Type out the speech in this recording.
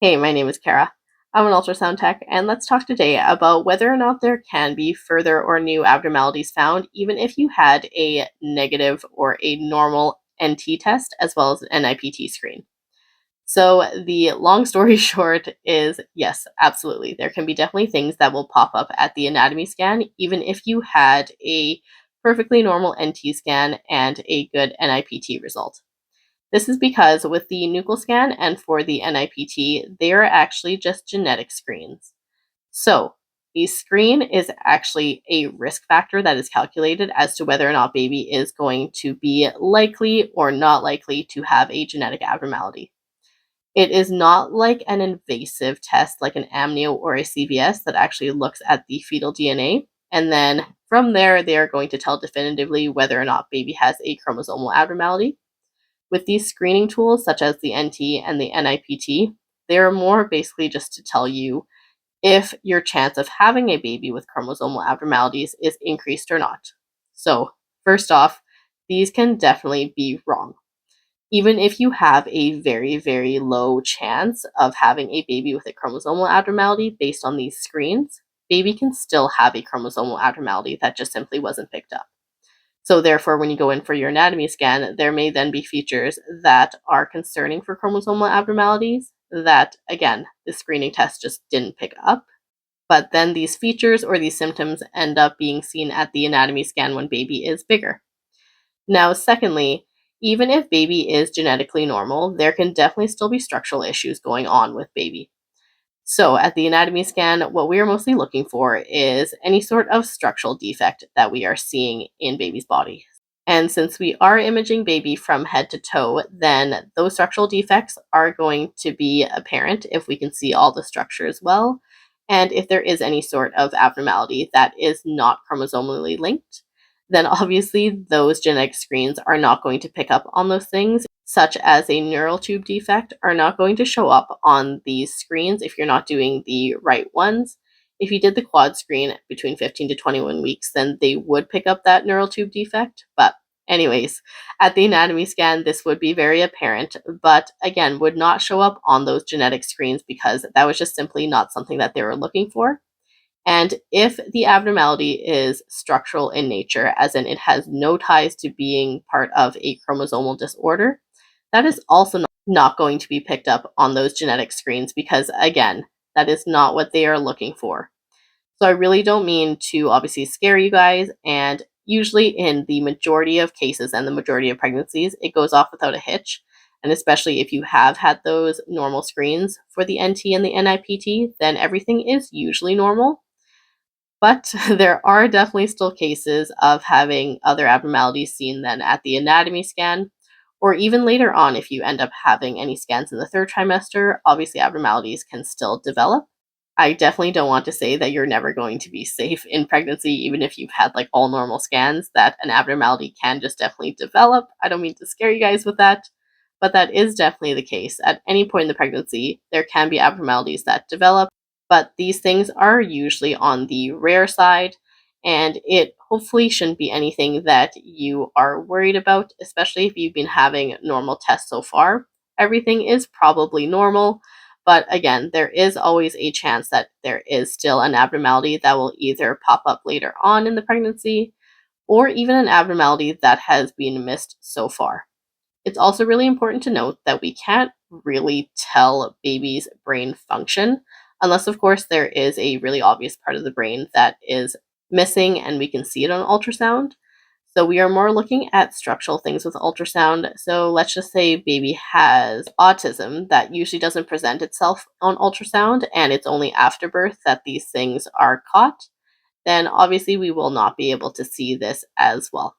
Hey, my name is Kara. I'm an ultrasound tech, and let's talk today about whether or not there can be further or new abnormalities found, even if you had a negative or a normal NT test as well as an NIPT screen. So, the long story short is yes, absolutely. There can be definitely things that will pop up at the anatomy scan, even if you had a perfectly normal NT scan and a good NIPT result. This is because with the nuchal scan and for the NIPT, they are actually just genetic screens. So, a screen is actually a risk factor that is calculated as to whether or not baby is going to be likely or not likely to have a genetic abnormality. It is not like an invasive test like an amnio or a CVS that actually looks at the fetal DNA. And then from there, they are going to tell definitively whether or not baby has a chromosomal abnormality. With these screening tools, such as the NT and the NIPT, they are more basically just to tell you if your chance of having a baby with chromosomal abnormalities is increased or not. So, first off, these can definitely be wrong. Even if you have a very, very low chance of having a baby with a chromosomal abnormality based on these screens, baby can still have a chromosomal abnormality that just simply wasn't picked up. So therefore, when you go in for your anatomy scan, there may then be features that are concerning for chromosomal abnormalities that, again, the screening test just didn't pick up. But then these features or these symptoms end up being seen at the anatomy scan when baby is bigger. Now, secondly, even if baby is genetically normal, there can definitely still be structural issues going on with baby. So, at the anatomy scan, what we are mostly looking for is any sort of structural defect that we are seeing in baby's body. And since we are imaging baby from head to toe, then those structural defects are going to be apparent if we can see all the structure as well. And if there is any sort of abnormality that is not chromosomally linked, then obviously those genetic screens are not going to pick up on those things, such as a neural tube defect, are not going to show up on these screens if you're not doing the right ones. If you did the quad screen between 15 to 21 weeks, then they would pick up that neural tube defect. But, anyways, at the anatomy scan, this would be very apparent, but again, would not show up on those genetic screens because that was just simply not something that they were looking for. And if the abnormality is structural in nature, as in it has no ties to being part of a chromosomal disorder, that is also not going to be picked up on those genetic screens because, again, that is not what they are looking for. So I really don't mean to obviously scare you guys. And usually, in the majority of cases and the majority of pregnancies, it goes off without a hitch. And especially if you have had those normal screens for the NT and the NIPT, then everything is usually normal. But there are definitely still cases of having other abnormalities seen then at the anatomy scan, or even later on if you end up having any scans in the third trimester, obviously abnormalities can still develop. I definitely don't want to say that you're never going to be safe in pregnancy, even if you've had like all normal scans, that an abnormality can just definitely develop. I don't mean to scare you guys with that, but that is definitely the case. At any point in the pregnancy, there can be abnormalities that develop, but these things are usually on the rare side, and it hopefully shouldn't be anything that you are worried about, especially if you've been having normal tests so far. Everything is probably normal, but again, there is always a chance that there is still an abnormality that will either pop up later on in the pregnancy or even an abnormality that has been missed so far. It's also really important to note that we can't really tell baby's brain function unless, of course, there is a really obvious part of the brain that is missing and we can see it on ultrasound. So we are more looking at structural things with ultrasound. So let's just say baby has autism that usually doesn't present itself on ultrasound and it's only after birth that these things are caught. Then obviously we will not be able to see this as well.